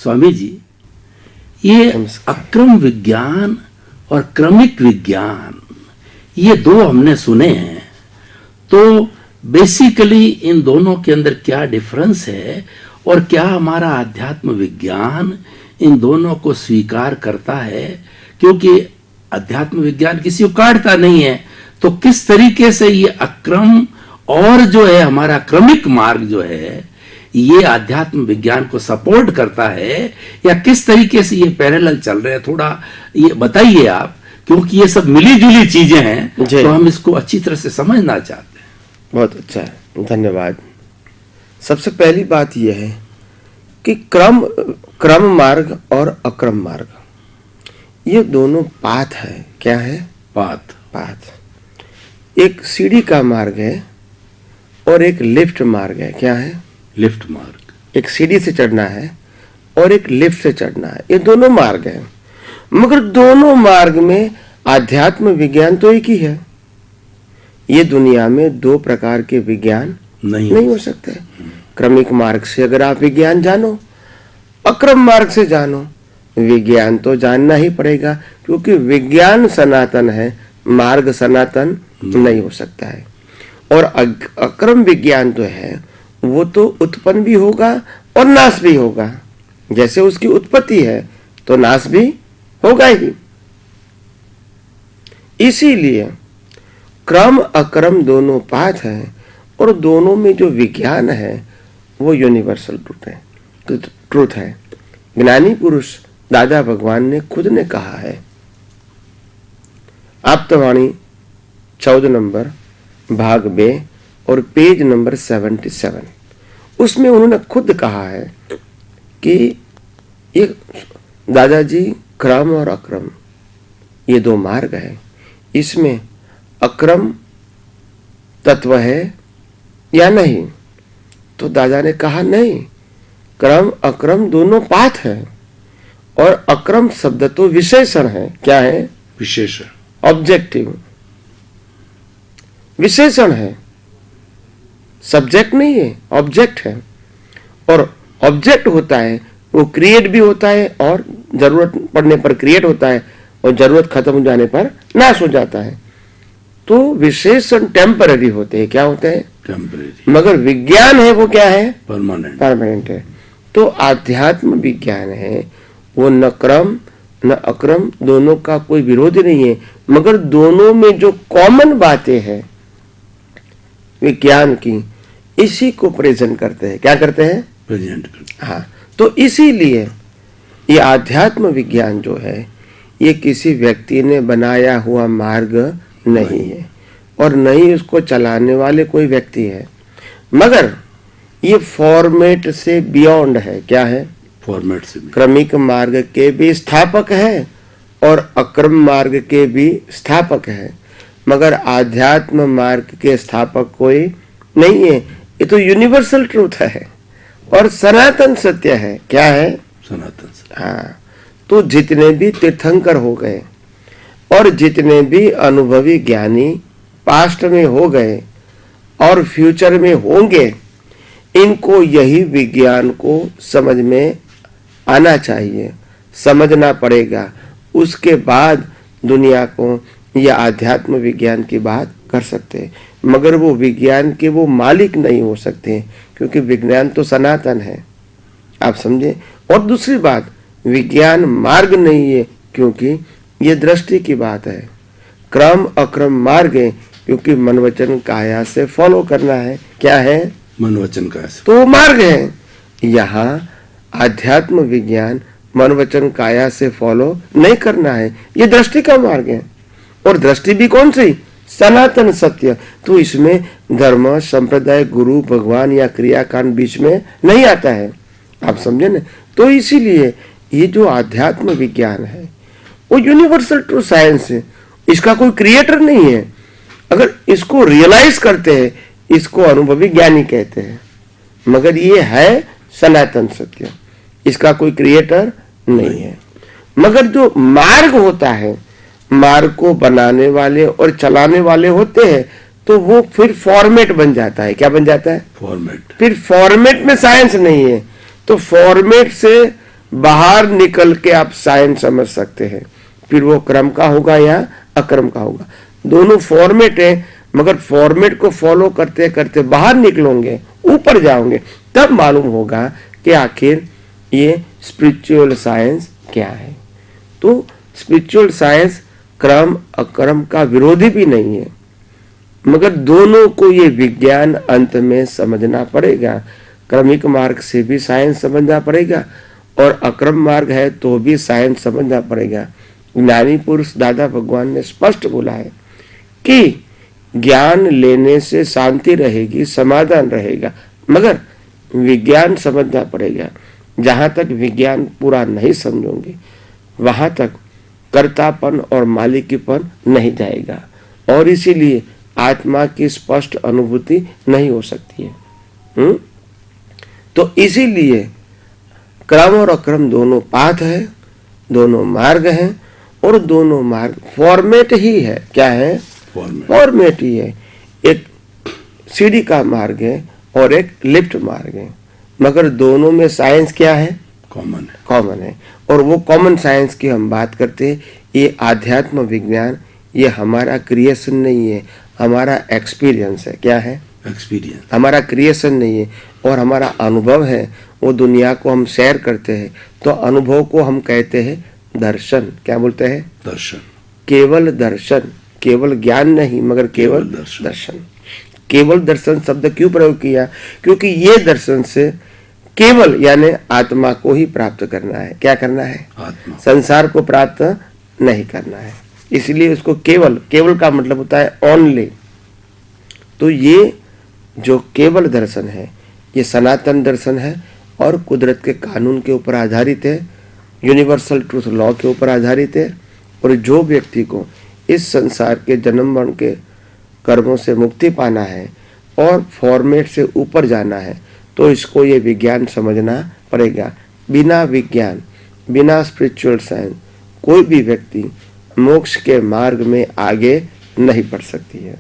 स्वामी जी, ये अक्रम विज्ञान और क्रमिक विज्ञान, ये दो हमने सुने हैं, तो बेसिकली इन दोनों के अंदर क्या डिफरेंस है और क्या हमारा अध्यात्म विज्ञान इन दोनों को स्वीकार करता है? क्योंकि अध्यात्म विज्ञान किसी को काटता नहीं है, तो किस तरीके से ये अक्रम और जो है हमारा क्रमिक मार्ग जो है ये आध्यात्म विज्ञान को सपोर्ट करता है, या किस तरीके से ये पैरेलल चल रहे हैं, थोड़ा ये बताइए आप, क्योंकि ये सब मिली जुली चीजें हैं तो हम इसको अच्छी तरह से समझना चाहते हैं। बहुत अच्छा है, धन्यवाद। सबसे पहली बात यह है कि क्रम मार्ग और अक्रम मार्ग, ये दोनों पाथ है। क्या है? पाथ। एक सीढ़ी का मार्ग है और एक लिफ्ट मार्ग है। क्या है? लिफ्ट मार्ग। एक सीढ़ी से चढ़ना है और एक लिफ्ट से चढ़ना है, ये दोनों मार्ग हैं। मगर दोनों मार्ग में आध्यात्म विज्ञान तो एक ही है। ये दुनिया में दो प्रकार के विज्ञान नहीं हो सकते। क्रमिक मार्ग से अगर आप विज्ञान जानो, अक्रम मार्ग से जानो, विज्ञान तो जानना ही पड़ेगा, क्योंकि विज्ञान सनातन है, मार्ग सनातन नहीं हो सकता है। और अक्रम विज्ञान तो है वो तो उत्पन्न भी होगा और नाश भी होगा। जैसे उसकी उत्पत्ति है तो नाश भी होगा ही। इसीलिए क्रम अक्रम दोनों पाथ हैं और दोनों में जो विज्ञान है वो यूनिवर्सल ट्रूथ है। ज्ञानी पुरुष दादा भगवान ने खुद ने कहा है, आप्तवाणी 14 नंबर भाग 2 और पेज नंबर 77, उसमें उन्होंने खुद कहा है कि ये दादाजी क्रम और अक्रम ये दो मार्ग है, इसमें अक्रम तत्व है या नहीं? तो दादा ने कहा नहीं, क्रम अक्रम दोनों पाथ है। और अक्रम शब्द तो विशेषण है। क्या है? विशेषण, ऑब्जेक्टिव, विशेषण है, सब्जेक्ट नहीं है, ऑब्जेक्ट है। और ऑब्जेक्ट होता है वो क्रिएट भी होता है और जरूरत पड़ने पर क्रिएट होता है और जरूरत खत्म हो जाने पर नाश हो जाता है। तो विशेषण टेम्पररी होते हैं। क्या होते हैं? टेम्पररी। मगर विज्ञान है वो क्या है? परमानेंट है। तो आध्यात्म विज्ञान है वो न क्रम न अक्रम, दोनों का कोई विरोध नहीं है, मगर दोनों में जो कॉमन बातें हैं विज्ञान की, इसी को प्रेजेंट करते हैं। क्या करते हैं? प्रेजेंट करते हैं। हाँ, तो इसीलिए ये आध्यात्म विज्ञान जो है ये किसी व्यक्ति ने बनाया हुआ मार्ग नहीं है और नहीं उसको चलाने वाले कोई व्यक्ति है, मगर ये फॉर्मेट से बियॉन्ड है। क्या है? फॉर्मेट से। क्रमिक मार्ग के भी स्थापक है और अक्रम मार्ग के भी स्थापक है, मगर आध्यात्म मार्ग के स्थापक कोई नहीं है। ये तो यूनिवर्सल ट्रूथ है और सनातन सत्य है। क्या है? सनातन सत्य। हाँ, तो जितने भी तीर्थंकर हो गए और जितने भी अनुभवी ज्ञानी पास्ट में हो गए और फ्यूचर में होंगे, इनको यही विज्ञान को समझ में आना चाहिए, समझना पड़ेगा। उसके बाद दुनिया को या आध्यात्म विज्ञान की बात कर सकते हैं, मगर वो विज्ञान के वो मालिक नहीं हो सकते, क्योंकि विज्ञान तो सनातन है। आप समझे? और दूसरी बात, विज्ञान मार्ग नहीं है, क्योंकि ये दृष्टि की बात है। क्रम अक्रम मार्ग है, क्योंकि मन वचन काया से फॉलो करना है। क्या है? मन वचन काया से। तो मार्ग है। यहाँ आध्यात्म विज्ञान मन वचन काया से फॉलो नहीं करना है, ये दृष्टि का मार्ग है। और दृष्टि भी कौन सी? सनातन सत्य। तो इसमें धर्म, संप्रदाय, गुरु, भगवान या क्रियाकांड बीच में नहीं आता है। आप समझे ना? तो इसीलिए ये जो आध्यात्म विज्ञान है वो यूनिवर्सल ट्रू साइंस है, इसका कोई क्रिएटर नहीं है। अगर इसको रियलाइज करते हैं, इसको अनुभवी ज्ञानी कहते हैं, मगर ये है सनातन सत्य, इसका कोई क्रिएटर नहीं है। मगर जो मार्ग होता है, मार्ग को बनाने वाले और चलाने वाले होते हैं, तो वो फिर फॉर्मेट बन जाता है। क्या बन जाता है? फॉर्मेट। फिर फॉर्मेट में साइंस नहीं है, तो फॉर्मेट से बाहर निकल के आप साइंस समझ सकते हैं, फिर वो क्रम का होगा या अक्रम का होगा। दोनों फॉर्मेट है, मगर फॉर्मेट को फॉलो करते करते बाहर निकलोगे, ऊपर जाओगे, तब मालूम होगा कि आखिर ये स्पिरिचुअल साइंस क्या है। तो स्पिरिचुअल साइंस क्रम अक्रम का विरोधी भी नहीं है, मगर दोनों को ये विज्ञान अंत में समझना पड़ेगा। क्रमिक मार्ग से भी साइंस समझना पड़ेगा और अक्रम मार्ग है तो भी साइंस समझना पड़ेगा। ज्ञानी पुरुष दादा भगवान ने स्पष्ट बोला है कि ज्ञान लेने से शांति रहेगी, समाधान रहेगा, मगर विज्ञान समझना पड़ेगा। जहां तक विज्ञान पूरा नहीं समझोगे वहां तक कर्तापन और मालिकीपन नहीं जाएगा और इसीलिए आत्मा की स्पष्ट अनुभूति नहीं हो सकती है। तो इसीलिए क्रम और अक्रम दोनों पाथ है, दोनों मार्ग हैं और दोनों मार्ग फॉर्मेट ही है। क्या है? फॉर्मेट ही है। एक सीढ़ी का मार्ग है और एक लिफ्ट मार्ग है, मगर दोनों में साइंस क्या है? कॉमन है। और वो कॉमन साइंस की हम बात करते हैं। ये आध्यात्म विज्ञान, ये हमारा क्रिएशन नहीं है, हमारा एक्सपीरियंस है। क्या है? एक्सपीरियंस। हमारा क्रिएशन नहीं है और हमारा अनुभव है, वो दुनिया को हम शेयर करते हैं। तो अनुभव को हम कहते हैं दर्शन। क्या बोलते हैं? दर्शन। केवल दर्शन, केवल ज्ञान नहीं मगर केवल दर्शन। केवल दर्शन शब्द क्यों प्रयोग किया? क्योंकि ये दर्शन से केवल यानी आत्मा को ही प्राप्त करना है। क्या करना है? आत्मा। संसार को प्राप्त नहीं करना है, इसलिए उसको केवल, केवल का मतलब होता है ओनली। तो ये जो केवल दर्शन है ये सनातन दर्शन है और कुदरत के कानून के ऊपर आधारित है, यूनिवर्सल ट्रूथ लॉ के ऊपर आधारित है। और जो व्यक्ति को इस संसार के जन्म मरण के कर्मों से मुक्ति पाना है और फॉर्मेट से ऊपर जाना है तो इसको ये विज्ञान समझना पड़ेगा। बिना विज्ञान, बिना स्पिरिचुअल साइंस कोई भी व्यक्ति मोक्ष के मार्ग में आगे नहीं बढ़ सकती है।